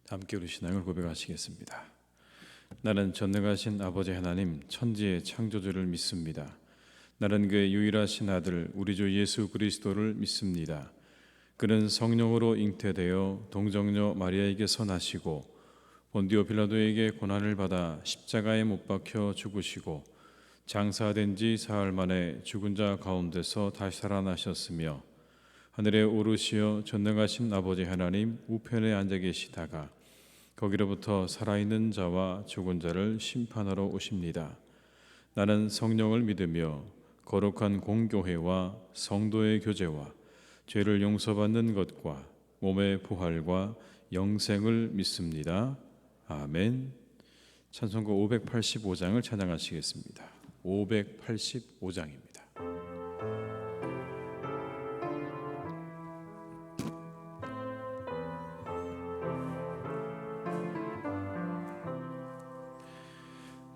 함께 우리 신앙을 고백하시겠습니다. 나는 전능하신 아버지 하나님 천지의 창조주를 믿습니다. 나는 그의 유일하신 아들 우리 주 예수 그리스도를 믿습니다. 그는 성령으로 잉태되어 동정녀 마리아에게서 나시고 본디오 빌라도에게 고난을 받아 십자가에 못 박혀 죽으시고 장사된 지 사흘 만에 죽은 자 가운데서 다시 살아나셨으며 하늘에 오르시어 전능하신 아버지 하나님 우편에 앉아 계시다가 거기로부터 살아있는 자와 죽은 자를 심판하러 오십니다. 나는 성령을 믿으며 거룩한 공교회와 성도의 교제와 죄를 용서받는 것과 몸의 부활과 영생을 믿습니다. 아멘. 찬송가 585장을 찬양하시겠습니다. 585장입니다.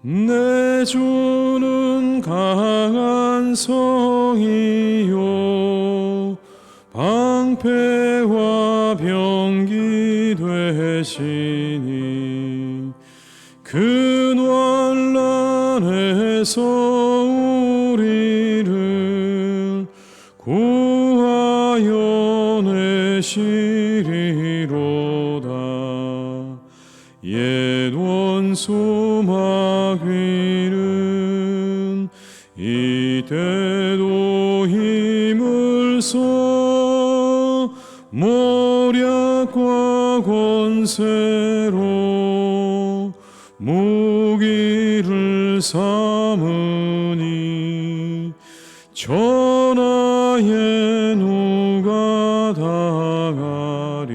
내 주는 강한 성이요 방패와 병기 되시니 그 환난에서 우리를 구하여 내시리로다. 옛 원수 마귀는 이때도 힘을 써 모략과 권세로 무기를 삼으니 천하에 누가 당하랴.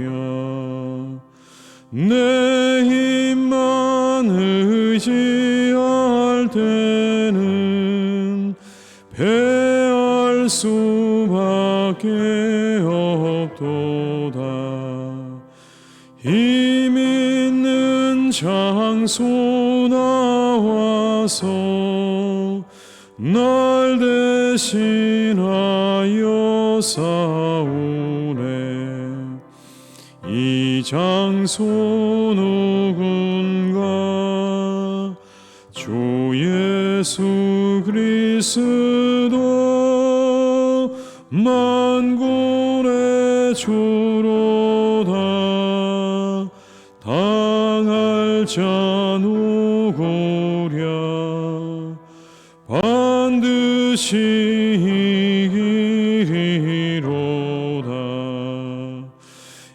내 힘만 의지할 때는 패할 수밖에 없도다. 힘 있는 장소 나와서 날 대신하여 싸우네. 이 장소 누군가? 주 예수 그리스도 만군의 주로다. 당할 자 누구랴? 반드시 이기리로다.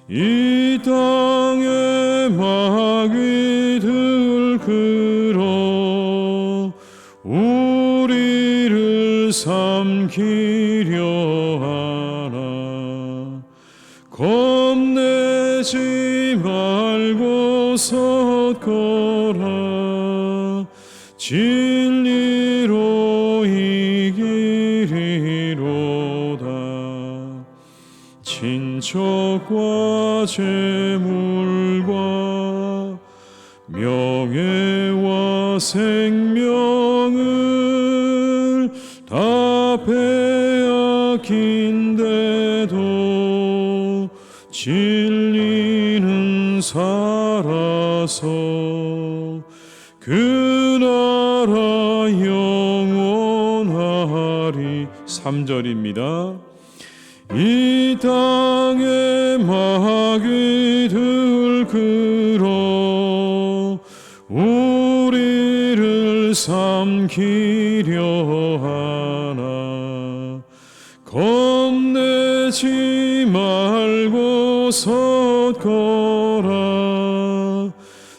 이 땅에 마귀들 끌어 우리를 삼키려 하나. 겁내지 말고 섰거라. 진리로 이기리로다. 친척과 재물과 명예와 생명을 다 빼앗긴데도 진리는 살아서 그 나라 영원하리. 3절입니다. 이 땅에 마귀들 끌어 우리를 삼키려 하나. 겁내지 말고 섰거라.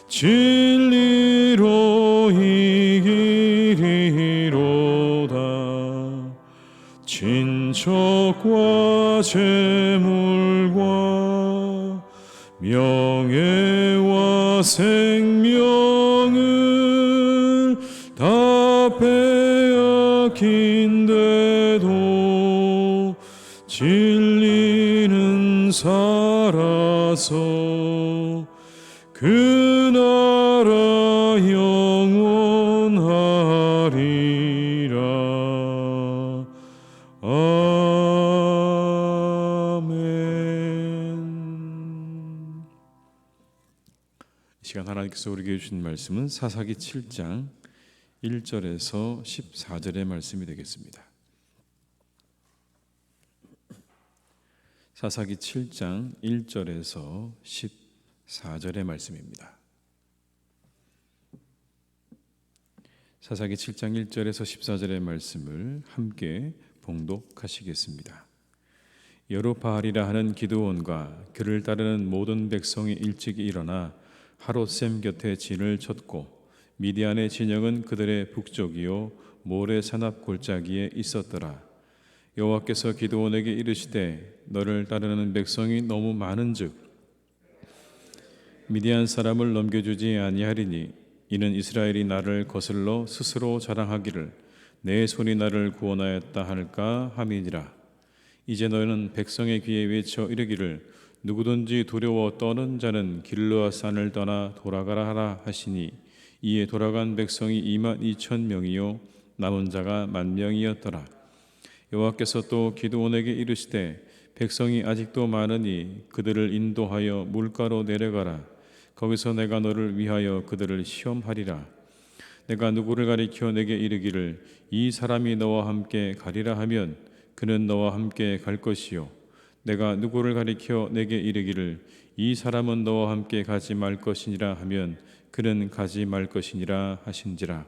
진리로 이기리로다. 친척과 재물과 명예와 생명을 다 빼앗긴데도 진리는 살아서 그 나라 영원하리라. 아멘. 하나님께서 우리에게 주신 말씀은 사사기 7장 1절에서 14절의 말씀이 되겠습니다. 사사기 7장 1절에서 14절의 말씀입니다. 사사기 7장 1절에서 14절의 말씀을 함께 봉독하시겠습니다. 여룹바알이라 하는 기드온과 그를 따르는 모든 백성이 일찍 일어나 하롯셈 곁에 진을 쳤고 미디안의 진영은 그들의 북쪽이요 모레산 앞 골짜기에 있었더라. 여호와께서 기드온에게 이르시되 너를 따르는 백성이 너무 많은즉 미디안 사람을 넘겨주지 아니하리니 이는 이스라엘이 나를 거슬러 스스로 자랑하기를 내 손이 나를 구원하였다 할까 함이니라. 이제 너희는 백성의 귀에 외쳐 이르기를 누구든지 두려워 떠는 자는 길르앗산을 떠나 돌아가라 하라 하시니 이에 돌아간 백성이 22,000명이요 남은 자가 10,000명이었더라. 여호와께서 또 기드온에게 이르시되 백성이 아직도 많으니 그들을 인도하여 물가로 내려가라. 거기서 내가 너를 위하여 그들을 시험하리라. 내가 누구를 가리켜 내게 이르기를 이 사람이 너와 함께 가리라 하면 그는 너와 함께 갈 것이요 내가 누구를 가리켜 내게 이르기를 이 사람은 너와 함께 가지 말 것이니라 하면 그는 가지 말 것이니라 하신지라.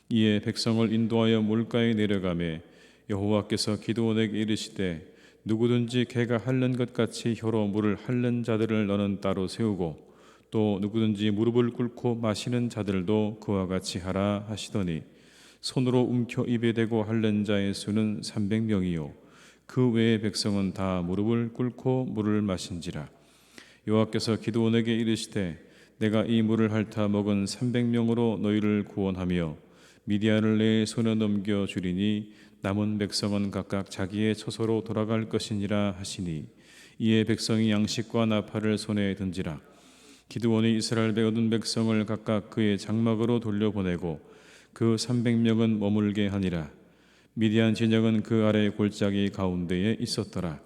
이에 백성을 인도하여 물가에 내려가매 여호와께서 기드온에게 이르시되 누구든지 개가 핥는 것 같이 혀로 물을 핥는 자들을 너는 따로 세우고 또 누구든지 무릎을 꿇고 마시는 자들도 그와 같이 하라 하시더니 손으로 움켜 입에 대고 핥는 자의 수는 300명이요 그 외의 백성은 다 무릎을 꿇고 물을 마신지라. 여호와께서 기드온에게 이르시되 내가 이 물을 핥아 먹은 300명으로 너희를 구원하며 미디안을 내 손에 넘겨 주리니 남은 백성은 각각 자기의 처소로 돌아갈 것이니라 하시니 이에 백성이 양식과 나팔을 손에 든지라. 기드온이 이스라엘 얻은 백성을 각각 그의 장막으로 돌려보내고 그 300명은 머물게 하니라. 미디안 진영은 그 아래 골짜기 가운데에 있었더라.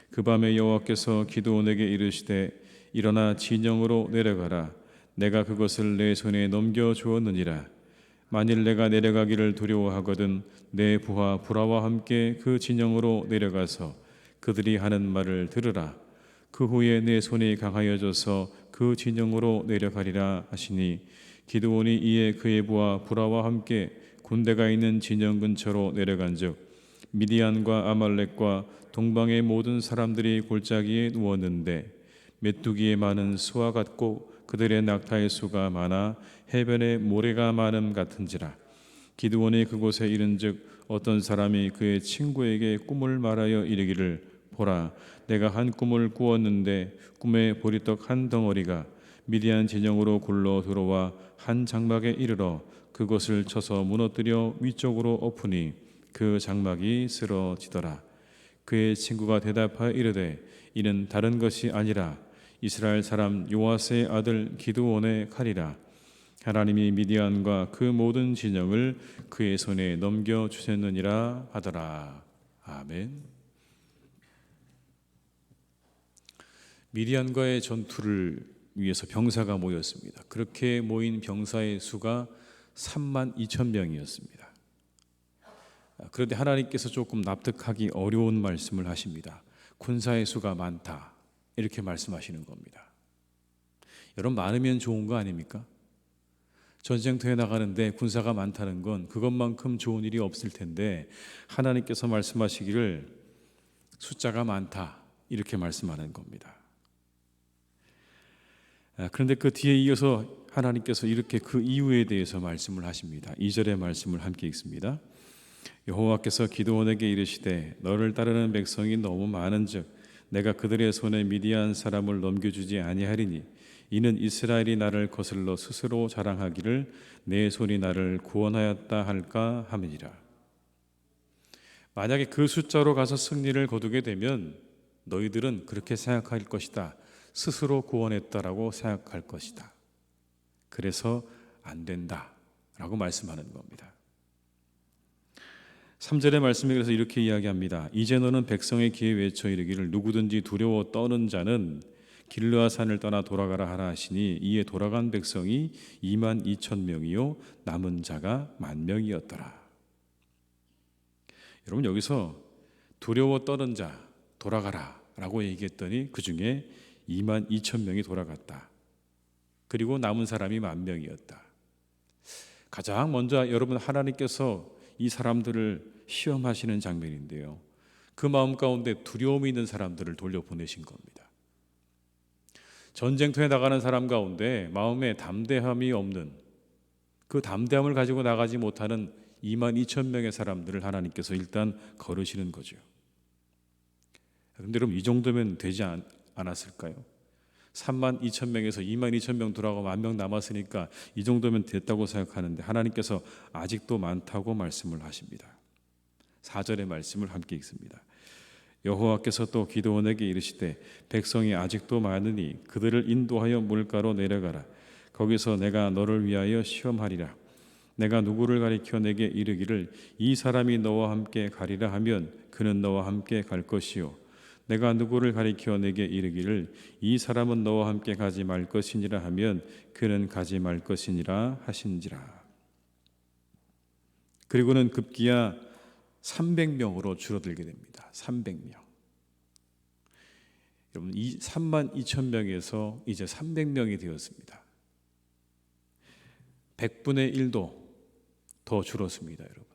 그 밤에 여호와께서 기드온에게 이르시되 일어나 진영으로 내려가라. 내가 그것을 내 손에 넘겨 주었느니라. 만일 내가 내려가기를 두려워하거든 내 부하 브라와 함께 그 진영으로 내려가서 그들이 하는 말을 들으라. 그 후에 내 손이 강하여져서 그 진영으로 내려가리라 하시니 기드온이 이에 그의 부하 브라와 함께 군대가 있는 진영 근처로 내려간즉 미디안과 아말렉과 동방의 모든 사람들이 골짜기에 누웠는데 메뚜기의 많은 수와 같고 그들의 낙타의 수가 많아 해변에 모래가 많음 같은지라. 기드온이 그곳에 이른즉 어떤 사람이 그의 친구에게 꿈을 말하여 이르기를 보라 내가 한 꿈을 꾸었는데 꿈에 보리떡 한 덩어리가 미디안 진영으로 굴러 들어와 한 장막에 이르러 그것을 쳐서 무너뜨려 위쪽으로 엎으니 그 장막이 쓰러지더라. 그의 친구가 대답하여 이르되 이는 다른 것이 아니라 이스라엘 사람 요아스의 아들 기드온의 칼이라. 하나님이 미디안과 그 모든 진영을 그의 손에 넘겨 주셨느니라 하더라. 아멘. 미디안과의 전투를 위해서 병사가 모였습니다. 그렇게 모인 병사의 수가 32,000명이었습니다. 그런데 하나님께서 조금 납득하기 어려운 말씀을 하십니다. 군사의 수가 많다 이렇게 말씀하시는 겁니다. 여러분 많으면 좋은 거 아닙니까? 전쟁터에 나가는데 군사가 많다는 건 그것만큼 좋은 일이 없을 텐데 하나님께서 말씀하시기를 숫자가 많다 이렇게 말씀하는 겁니다. 그런데 그 뒤에 이어서 하나님께서 이렇게 그 이유에 대해서 말씀을 하십니다. 2절의 말씀을 함께 읽습니다. 여호와께서 기드온에게 이르시되 너를 따르는 백성이 너무 많은즉 내가 그들의 손에 미디안 사람을 넘겨주지 아니하리니 이는 이스라엘이 나를 거슬러 스스로 자랑하기를 내 손이 나를 구원하였다 할까 함이니라. 만약에 그 숫자로 가서 승리를 거두게 되면 너희들은 그렇게 생각할 것이다. 스스로 구원했다라고 생각할 것이다. 그래서 안 된다라고 말씀하는 겁니다. 3절의 말씀에 그래서 이렇게 이야기합니다. 이제 너는 백성의 귀에 외쳐 이르기를 누구든지 두려워 떠는 자는 길르앗산을 떠나 돌아가라 하라 하시니 이에 돌아간 백성이 2만 2천 명이요 남은 자가 1만 명이었더라. 여러분, 여기서 두려워 떠는 자 돌아가라 라고 얘기했더니 그 중에 2만 2천 명이 돌아갔다. 그리고 남은 사람이 1만 명이었다. 가장 먼저 여러분, 하나님께서 이 사람들을 시험하시는 장면인데요, 그 마음 가운데 두려움이 있는 사람들을 돌려보내신 겁니다. 전쟁터에 나가는 사람 가운데 마음에 담대함이 없는, 그 담대함을 가지고 나가지 못하는 2만 2천 명의 사람들을 하나님께서 일단 거르시는 거죠. 그런데 여러분, 이 정도면 되지 않았을까요? 3만 2천 명에서 2만 2천 명 돌아가고 1만 명 남았으니까 이 정도면 됐다고 생각하는데 하나님께서 아직도 많다고 말씀을 하십니다. 4절의 말씀을 함께 읽습니다. 여호와께서 또 기드온에게 이르시되 백성이 아직도 많으니 그들을 인도하여 물가로 내려가라. 거기서 내가 너를 위하여 시험하리라. 내가 누구를 가리켜 내게 이르기를 이 사람이 너와 함께 가리라 하면 그는 너와 함께 갈 것이요 내가 누구를 가리켜 내게 이르기를 이 사람은 너와 함께 가지 말 것이니라 하면 그는 가지 말 것이니라 하신지라. 그리고는 급기야 300명으로 줄어들게 됩니다. 300명. 여러분, 이 3만 2천 명에서 이제 300명이 되었습니다. 100분의 1도 더 줄었습니다. 여러분,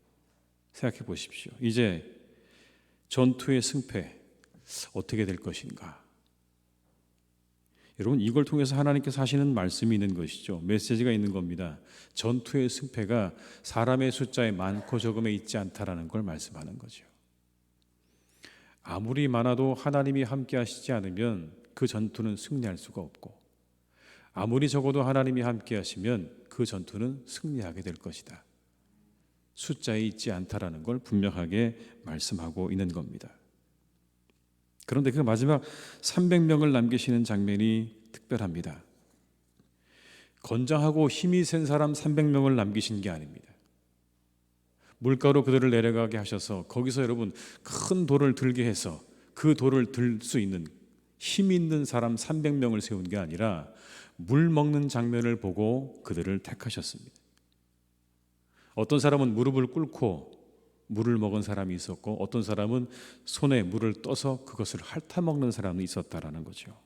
생각해 보십시오. 이제 전투의 승패 어떻게 될 것인가? 여러분, 이걸 통해서 하나님께서 하시는 말씀이 있는 것이죠. 메시지가 있는 겁니다. 전투의 승패가 사람의 숫자에 많고 적음에 있지 않다라는 걸 말씀하는 거죠. 아무리 많아도 하나님이 함께 하시지 않으면 그 전투는 승리할 수가 없고, 아무리 적어도 하나님이 함께 하시면 그 전투는 승리하게 될 것이다. 숫자에 있지 않다라는 걸 분명하게 말씀하고 있는 겁니다. 그런데 그 마지막 300명을 남기시는 장면이 특별합니다. 건장하고 힘이 센 사람 300명을 남기신 게 아닙니다. 물가로 그들을 내려가게 하셔서 거기서 여러분, 큰 돌을 들게 해서 그 돌을 들 수 있는 힘 있는 사람 300명을 세운 게 아니라 물 먹는 장면을 보고 그들을 택하셨습니다. 어떤 사람은 무릎을 꿇고 물을 먹은 사람이 있었고, 어떤 사람은 손에 물을 떠서 그것을 핥아먹는 사람이 있었다라는 거죠.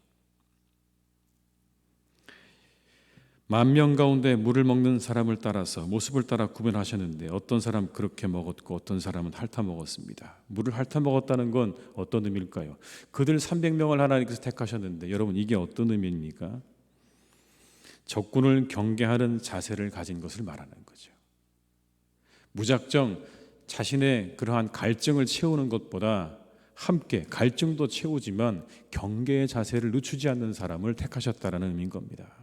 10,000명 가운데 물을 먹는 사람을 따라서 모습을 따라 구분하셨는데 어떤 사람 그렇게 먹었고 어떤 사람은 핥아먹었습니다. 물을 핥아먹었다는 건 어떤 의미일까요? 그들 300명을 하나님께서 택하셨는데 여러분, 이게 어떤 의미입니까? 적군을 경계하는 자세를 가진 것을 말하는 거죠. 무작정 자신의 그러한 갈증을 채우는 것보다 함께 갈증도 채우지만 경계의 자세를 늦추지 않는 사람을 택하셨다라는 의미인 겁니다.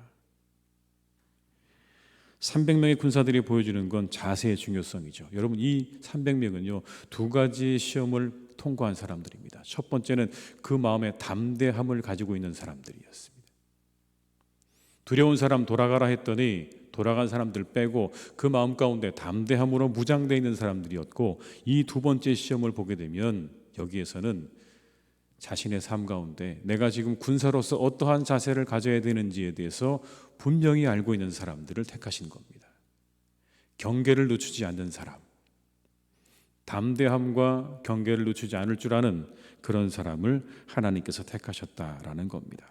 300명의 군사들이 보여주는 건 자세의 중요성이죠. 여러분, 이 300명은요, 두 가지 시험을 통과한 사람들입니다. 첫 번째는 그 마음의 담대함을 가지고 있는 사람들이었습니다. 두려운 사람 돌아가라 했더니 돌아간 사람들 빼고 그 마음 가운데 담대함으로 무장되어 있는 사람들이었고, 이 두 번째 시험을 보게 되면 여기에서는 자신의 삶 가운데 내가 지금 군사로서 어떠한 자세를 가져야 되는지에 대해서 분명히 알고 있는 사람들을 택하신 겁니다. 경계를 늦추지 않는 사람, 담대함과 경계를 늦추지 않을 줄 아는 그런 사람을 하나님께서 택하셨다라는 겁니다.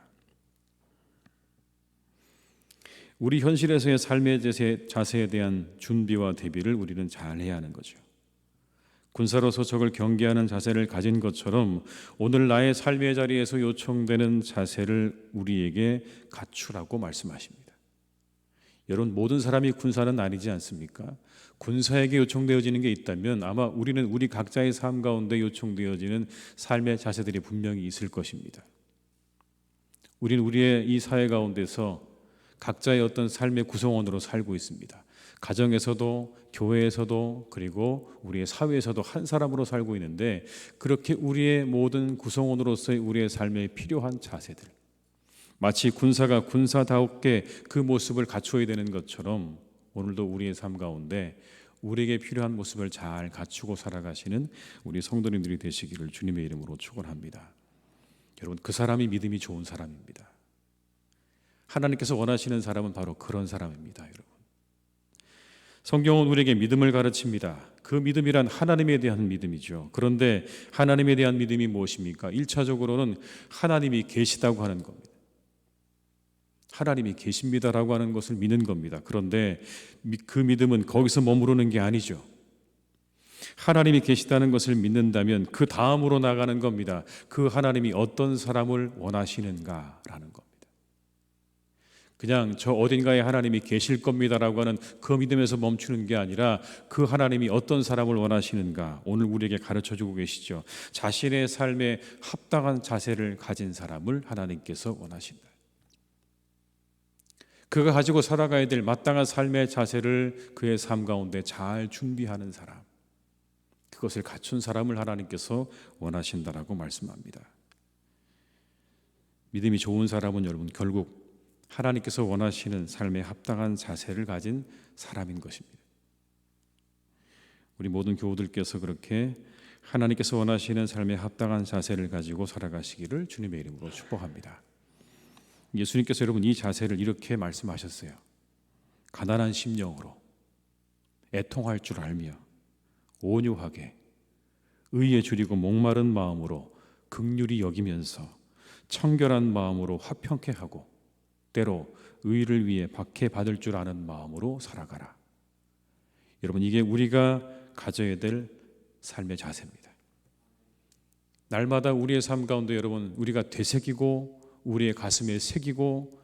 우리 현실에서의 삶의 자세에 대한 준비와 대비를 우리는 잘 해야 하는 거죠. 군사로서 적을 경계하는 자세를 가진 것처럼 오늘 나의 삶의 자리에서 요청되는 자세를 우리에게 갖추라고 말씀하십니다. 여러분, 모든 사람이 군사는 아니지 않습니까? 군사에게 요청되어지는 게 있다면 아마 우리는 우리 각자의 삶 가운데 요청되어지는 삶의 자세들이 분명히 있을 것입니다. 우리는 우리의 이 사회 가운데서 각자의 어떤 삶의 구성원으로 살고 있습니다. 가정에서도 교회에서도 그리고 우리의 사회에서도 한 사람으로 살고 있는데, 그렇게 우리의 모든 구성원으로서의 우리의 삶에 필요한 자세들, 마치 군사가 군사다웠게 그 모습을 갖추어야 되는 것처럼 오늘도 우리의 삶 가운데 우리에게 필요한 모습을 잘 갖추고 살아가시는 우리 성도님들이 되시기를 주님의 이름으로 축원합니다. 여러분, 그 사람이 믿음이 좋은 사람입니다. 하나님께서 원하시는 사람은 바로 그런 사람입니다, 여러분. 성경은 우리에게 믿음을 가르칩니다. 그 믿음이란 하나님에 대한 믿음이죠. 그런데 하나님에 대한 믿음이 무엇입니까? 1차적으로는 하나님이 계시다고 하는 겁니다. 하나님이 계십니다라고 하는 것을 믿는 겁니다. 그런데 그 믿음은 거기서 머무르는 게 아니죠. 하나님이 계시다는 것을 믿는다면 그 다음으로 나가는 겁니다. 그 하나님이 어떤 사람을 원하시는가라는 겁니다. 그냥 저 어딘가에 하나님이 계실 겁니다라고 하는 그 믿음에서 멈추는 게 아니라 그 하나님이 어떤 사람을 원하시는가, 오늘 우리에게 가르쳐주고 계시죠. 자신의 삶에 합당한 자세를 가진 사람을 하나님께서 원하신다. 그가 가지고 살아가야 될 마땅한 삶의 자세를 그의 삶 가운데 잘 준비하는 사람, 그것을 갖춘 사람을 하나님께서 원하신다라고 말씀합니다. 믿음이 좋은 사람은 여러분 결국 하나님께서 원하시는 삶에 합당한 자세를 가진 사람인 것입니다. 우리 모든 교우들께서 그렇게 하나님께서 원하시는 삶에 합당한 자세를 가지고 살아가시기를 주님의 이름으로 축복합니다. 예수님께서 여러분 이 자세를 이렇게 말씀하셨어요. 가난한 심령으로 애통할 줄 알며 온유하게 의에 줄이고 목마른 마음으로 긍휼히 여기면서 청결한 마음으로 화평케 하고 때로 의를 위해 박해받을 줄 아는 마음으로 살아가라. 여러분 이게 우리가 가져야 될 삶의 자세입니다. 날마다 우리의 삶 가운데 여러분 우리가 되새기고 우리의 가슴에 새기고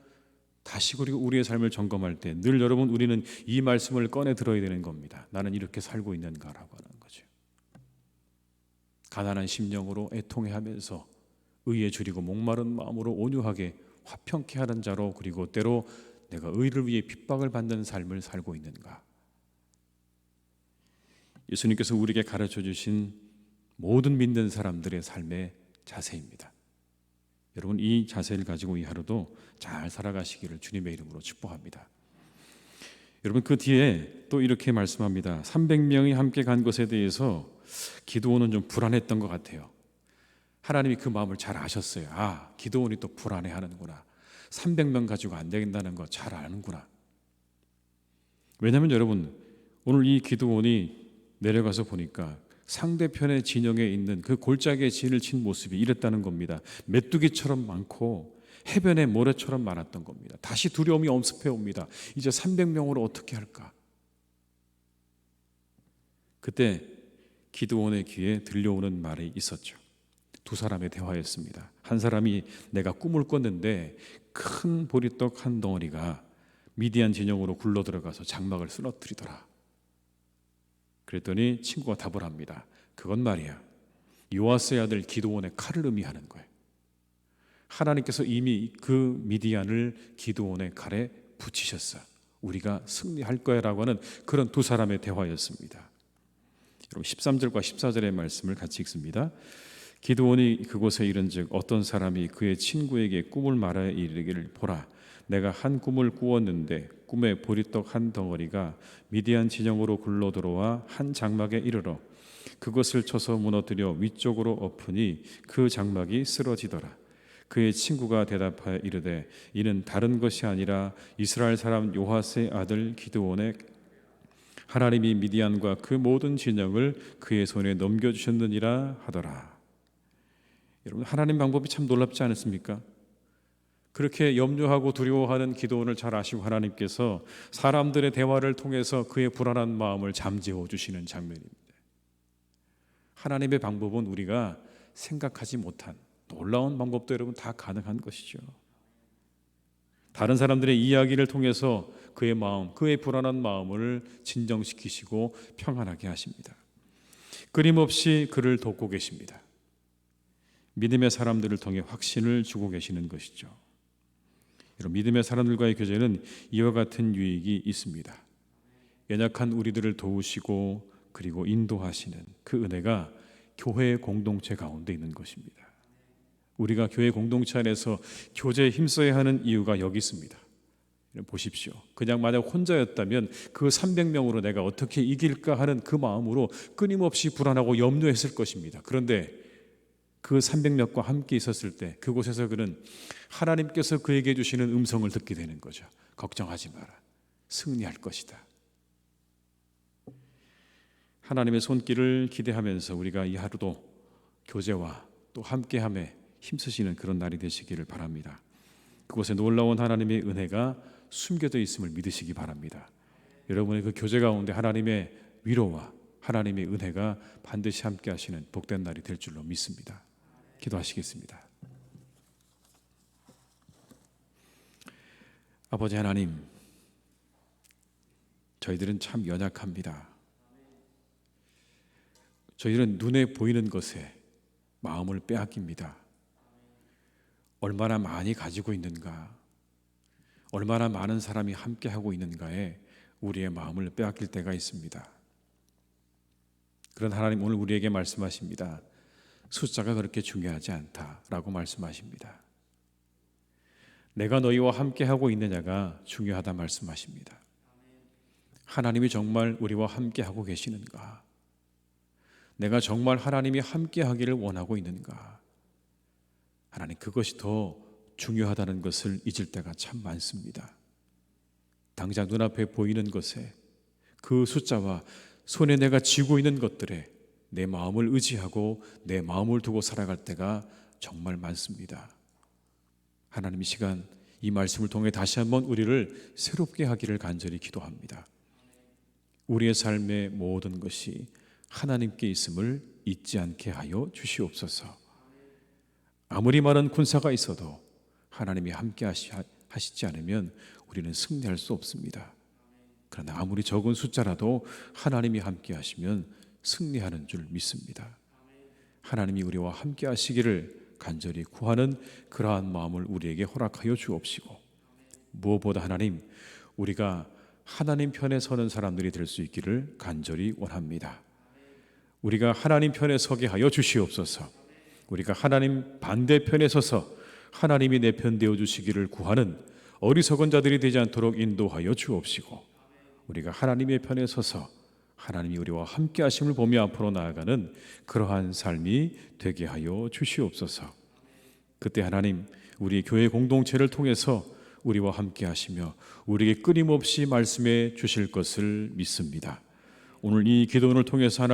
다시 그리고 우리의 삶을 점검할 때 늘 여러분 우리는 이 말씀을 꺼내 들어야 되는 겁니다. 나는 이렇게 살고 있는가라고 하는 거죠. 가난한 심령으로 애통해하면서 의에 줄이고 목마른 마음으로 온유하게 화평케 하는 자로, 그리고 때로 내가 의를 위해 핍박을 받는 삶을 살고 있는가. 예수님께서 우리에게 가르쳐 주신 모든 믿는 사람들의 삶의 자세입니다. 여러분 이 자세를 가지고 이 하루도 잘 살아가시기를 주님의 이름으로 축복합니다. 여러분 그 뒤에 또 이렇게 말씀합니다. 300명이 함께 간 것에 대해서 기드온은 좀 불안했던 것 같아요. 하나님이 그 마음을 잘 아셨어요. 아, 기드온이 또 불안해하는구나. 300명 가지고 안 된다는 거 잘 아는구나. 왜냐하면 여러분 오늘 이 기드온이 내려가서 보니까 상대편의 진영에 있는 그 골짜기에 진을 친 모습이 이랬다는 겁니다. 메뚜기처럼 많고 해변의 모래처럼 많았던 겁니다. 다시 두려움이 엄습해 옵니다. 이제 300명으로 어떻게 할까? 그때 기드온의 귀에 들려오는 말이 있었죠. 두 사람의 대화였습니다. 한 사람이 내가 꿈을 꿨는데 큰 보리떡 한 덩어리가 미디안 진영으로 굴러 들어가서 장막을 쓰러뜨리더라. 그랬더니 친구가 답을 합니다. 그건 말이야, 요아스의 아들 기드온의 칼을 의미하는 거예요. 하나님께서 이미 그 미디안을 기드온의 칼에 붙이셨어. 우리가 승리할 거야 라고 하는 그런 두 사람의 대화였습니다. 여러분 13절과 14절의 말씀을 같이 읽습니다. 기드온이 그곳에 이른즉 어떤 사람이 그의 친구에게 꿈을 말하여 이르기를 보라, 내가 한 꿈을 꾸었는데 꿈에 보리떡 한 덩어리가 미디안 진영으로 굴러 들어와 한 장막에 이르러 그것을 쳐서 무너뜨려 위쪽으로 엎으니 그 장막이 쓰러지더라. 그의 친구가 대답하여 이르되 이는 다른 것이 아니라 이스라엘 사람 요아스의 아들 기드온의 하나님이 미디안과 그 모든 진영을 그의 손에 넘겨주셨느니라 하더라. 여러분 하나님 방법이 참 놀랍지 않습니까? 그렇게 염려하고 두려워하는 기드온을 잘 아시고 하나님께서 사람들의 대화를 통해서 그의 불안한 마음을 잠재워 주시는 장면입니다. 하나님의 방법은 우리가 생각하지 못한 놀라운 방법도 여러분 다 가능한 것이죠. 다른 사람들의 이야기를 통해서 그의 마음, 그의 불안한 마음을 진정시키시고 평안하게 하십니다. 끊임없이 그를 돕고 계십니다. 믿음의 사람들을 통해 확신을 주고 계시는 것이죠. 여러분, 믿음의 사람들과의 교제는 이와 같은 유익이 있습니다. 연약한 우리들을 도우시고 그리고 인도하시는 그 은혜가 교회 공동체 가운데 있는 것입니다. 우리가 교회 공동체 안에서 교제에 힘써야 하는 이유가 여기 있습니다. 보십시오. 그냥 만약 혼자였다면 그 300명으로 내가 어떻게 이길까 하는 그 마음으로 끊임없이 불안하고 염려했을 것입니다. 그런데 그 300명과 함께 있었을 때 그곳에서 그는 하나님께서 그에게 주시는 음성을 듣게 되는 거죠. 걱정하지 마라. 승리할 것이다. 하나님의 손길을 기대하면서 우리가 이 하루도 교제와 또 함께함에 힘쓰시는 그런 날이 되시기를 바랍니다. 그곳에 놀라운 하나님의 은혜가 숨겨져 있음을 믿으시기 바랍니다. 여러분의 그 교제 가운데 하나님의 위로와 하나님의 은혜가 반드시 함께 하시는 복된 날이 될 줄로 믿습니다. 기도하시겠습니다. 아버지 하나님, 저희들은 참 연약합니다. 저희들은 눈에 보이는 것에 마음을 빼앗깁니다. 얼마나 많이 가지고 있는가, 얼마나 많은 사람이 함께하고 있는가에 우리의 마음을 빼앗길 때가 있습니다. 그런 하나님, 오늘 우리에게 말씀하십니다. 숫자가 그렇게 중요하지 않다라고 말씀하십니다. 내가 너희와 함께하고 있느냐가 중요하다 말씀하십니다. 하나님이 정말 우리와 함께하고 계시는가? 내가 정말 하나님이 함께하기를 원하고 있는가? 하나님, 그것이 더 중요하다는 것을 잊을 때가 참 많습니다. 당장 눈앞에 보이는 것에, 그 숫자와 손에 내가 쥐고 있는 것들에 내 마음을 의지하고 내 마음을 두고 살아갈 때가 정말 많습니다. 하나님, 이 시간 이 말씀을 통해 다시 한번 우리를 새롭게 하기를 간절히 기도합니다. 우리의 삶의 모든 것이 하나님께 있음을 잊지 않게 하여 주시옵소서. 아무리 많은 군사가 있어도 하나님이 함께 하시지 않으면 우리는 승리할 수 없습니다. 그러나 아무리 적은 숫자라도 하나님이 함께 하시면 승리하는 줄 믿습니다. 하나님이 우리와 함께 하시기를 간절히 구하는 그러한 마음을 우리에게 허락하여 주옵시고, 무엇보다 하나님, 우리가 하나님 편에 서는 사람들이 될 수 있기를 간절히 원합니다. 우리가 하나님 편에 서게 하여 주시옵소서. 우리가 하나님 반대편에 서서 하나님이 내 편 되어 주시기를 구하는 어리석은 자들이 되지 않도록 인도하여 주옵시고, 우리가 하나님의 편에 서서 하나님이 우리와 함께 하심을 보며 앞으로 나아가는 그러한 삶이 되게 하여 주시옵소서. 그때 하나님, 우리 교회 공동체를 통해서 우리와 함께 하시며 우리에게 끊임없이 말씀해 주실 것을 믿습니다. 오늘 이 기도원을 통해서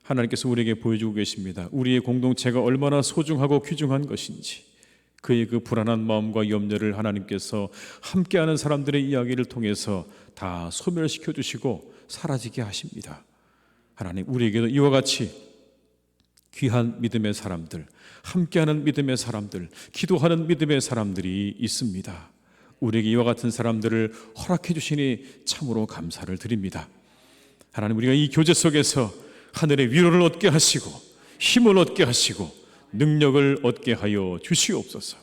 하나님께서 우리에게 보여주고 계십니다. 우리의 공동체가 얼마나 소중하고 귀중한 것인지, 그의 그 불안한 마음과 염려를 하나님께서 함께하는 사람들의 이야기를 통해서 다 소멸시켜 주시고 사라지게 하십니다. 하나님, 우리에게도 이와 같이 귀한 믿음의 사람들, 함께하는 믿음의 사람들, 기도하는 믿음의 사람들이 있습니다. 우리에게 이와 같은 사람들을 허락해 주시니 참으로 감사를 드립니다. 하나님, 우리가 이 교제 속에서 하늘의 위로를 얻게 하시고 힘을 얻게 하시고 능력을 얻게 하여 주시옵소서.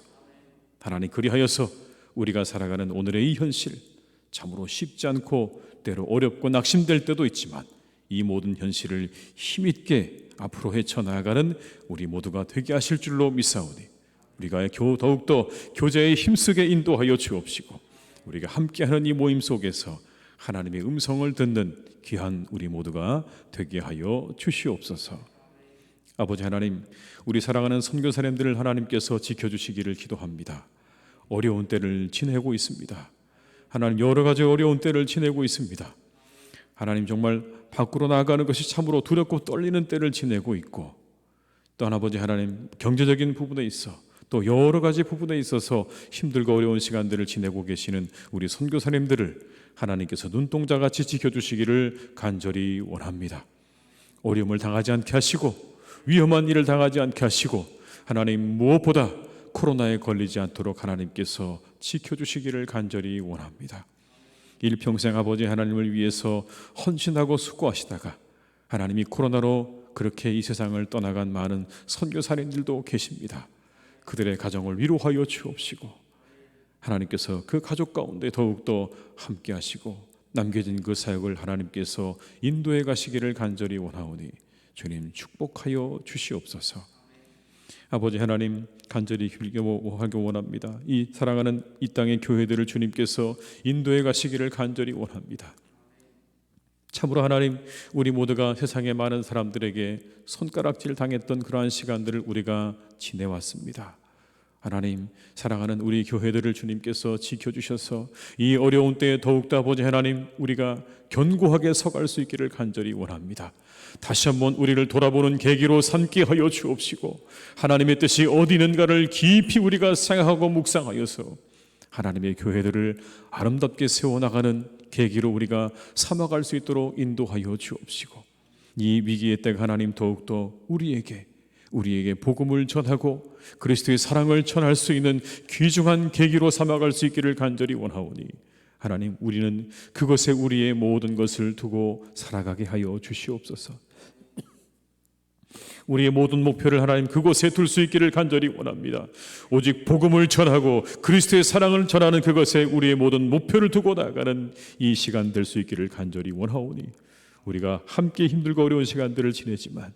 하나님, 그리하여서 우리가 살아가는 오늘의 이 현실, 참으로 쉽지 않고 때로 어렵고 낙심될 때도 있지만 이 모든 현실을 힘있게 앞으로 헤쳐나가는 우리 모두가 되게 하실 줄로 믿사오니, 우리가 더욱더 교제에 힘쓰게 인도하여 주옵시고, 우리가 함께하는 이 모임 속에서 하나님의 음성을 듣는 귀한 우리 모두가 되게 하여 주시옵소서. 아버지 하나님, 우리 사랑하는 선교사님들을 하나님께서 지켜주시기를 기도합니다. 어려운 때를 지내고 있습니다. 하나님, 여러 가지 어려운 때를 지내고 있습니다. 하나님, 정말 밖으로 나아가는 것이 참으로 두렵고 떨리는 때를 지내고 있고, 또 아버지 하나님, 경제적인 부분에 있어 또 여러 가지 부분에 있어서 힘들고 어려운 시간들을 지내고 계시는 우리 선교사님들을 하나님께서 눈동자같이 지켜주시기를 간절히 원합니다. 어려움을 당하지 않게 하시고 위험한 일을 당하지 않게 하시고, 하나님, 무엇보다 코로나에 걸리지 않도록 하나님께서 지켜주시기를 간절히 원합니다. 일평생 아버지 하나님을 위해서 헌신하고 수고하시다가 하나님이 코로나로 그렇게 이 세상을 떠나간 많은 선교사님들도 계십니다. 그들의 가정을 위로하여 주옵시고, 하나님께서 그 가족 가운데 더욱더 함께 하시고 남겨진 그 사역을 하나님께서 인도해 가시기를 간절히 원하오니 주님 축복하여 주시옵소서. 아버지 하나님, 간절히 기도하기 원합니다. 이 사랑하는 이 땅의 교회들을 주님께서 인도해 가시기를 간절히 원합니다. 참으로 하나님, 우리 모두가 세상의 많은 사람들에게 손가락질 당했던 그러한 시간들을 우리가 지내왔습니다. 하나님, 사랑하는 우리 교회들을 주님께서 지켜주셔서 이 어려운 때에 더욱더 아버지 하나님, 우리가 견고하게 서갈 수 있기를 간절히 원합니다. 다시 한번 우리를 돌아보는 계기로 삼게 하여 주옵시고, 하나님의 뜻이 어디 있는가를 깊이 우리가 생각하고 묵상하여서 하나님의 교회들을 아름답게 세워나가는 계기로 우리가 삼아갈 수 있도록 인도하여 주옵시고, 이 위기의 때가 하나님 더욱더 우리에게 복음을 전하고 그리스도의 사랑을 전할 수 있는 귀중한 계기로 삼아갈 수 있기를 간절히 원하오니, 하나님, 우리는 그것에 우리의 모든 것을 두고 살아가게 하여 주시옵소서. 우리의 모든 목표를 하나님 그곳에 둘 수 있기를 간절히 원합니다. 오직 복음을 전하고 그리스도의 사랑을 전하는 그것에 우리의 모든 목표를 두고 나아가는 이 시간 될 수 있기를 간절히 원하오니, 우리가 함께 힘들고 어려운 시간들을 지내지만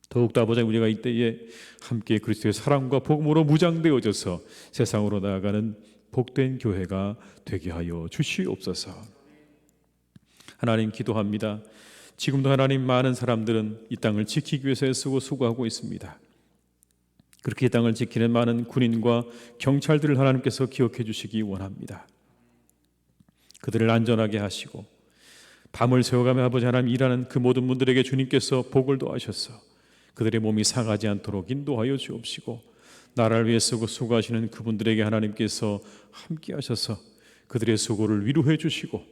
더욱더 아버지, 우리가 이때에 함께 그리스도의 사랑과 복음으로 무장되어져서 세상으로 나아가는 복된 교회가 되게 하여 주시옵소서. 하나님, 기도합니다. 지금도 하나님, 많은 사람들은 이 땅을 지키기 위해서 애쓰고 수고하고 있습니다. 그렇게 이 땅을 지키는 많은 군인과 경찰들을 하나님께서 기억해 주시기 원합니다. 그들을 안전하게 하시고 밤을 새워가며 아버지 하나님 일하는 그 모든 분들에게 주님께서 복을 더하셔서 그들의 몸이 상하지 않도록 인도하여 주옵시고, 나라를 위해 쓰고 수고하시는 그분들에게 하나님께서 함께 하셔서 그들의 수고를 위로해 주시고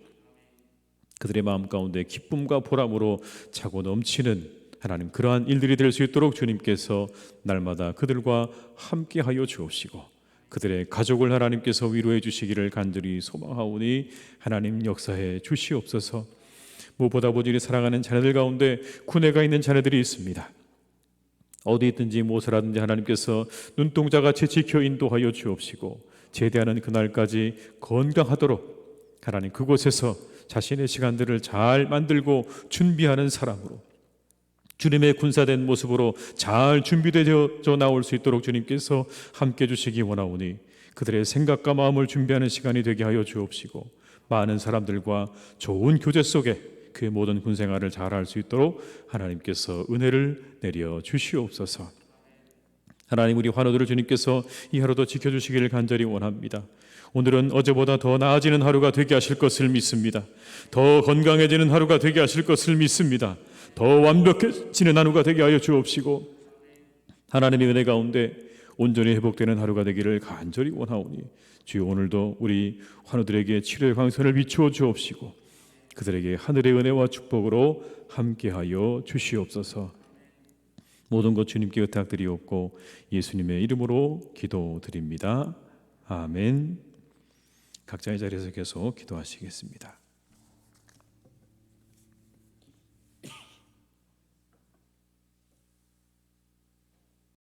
그들의 마음 가운데 기쁨과 보람으로 차고 넘치는 하나님, 그러한 일들이 될 수 있도록 주님께서 날마다 그들과 함께 하여 주옵시고 그들의 가족을 하나님께서 위로해 주시기를 간절히 소망하오니 하나님 역사해 주시옵소서. 무엇보다 아버지를 사랑하는 자녀들 가운데 군애가 있는 자녀들이 있습니다. 어디 있든지 무엇을 하든지 하나님께서 눈동자같이 지켜 인도하여 주옵시고 제대하는 그날까지 건강하도록 하나님 그곳에서 자신의 시간들을 잘 만들고 준비하는 사람으로, 주님의 군사된 모습으로 잘 준비되어 나올 수 있도록 주님께서 함께 주시기 원하오니, 그들의 생각과 마음을 준비하는 시간이 되게 하여 주옵시고 많은 사람들과 좋은 교제 속에 그 모든 군생활을 잘할 수 있도록 하나님께서 은혜를 내려 주시옵소서. 하나님, 우리 환우들을 주님께서 이 하루도 지켜주시기를 간절히 원합니다. 오늘은 어제보다 더 나아지는 하루가 되게 하실 것을 믿습니다. 더 건강해지는 하루가 되게 하실 것을 믿습니다. 더 완벽해지는 하루가 되게 하여 주옵시고 하나님의 은혜 가운데 온전히 회복되는 하루가 되기를 간절히 원하오니, 주여 오늘도 우리 환우들에게 치료의 광선을 비추어 주옵시고 그들에게 하늘의 은혜와 축복으로 함께하여 주시옵소서. 모든 것 주님께 의탁드리옵고 예수님의 이름으로 기도드립니다. 아멘. 각자의 자리에서 계속 기도하시겠습니다.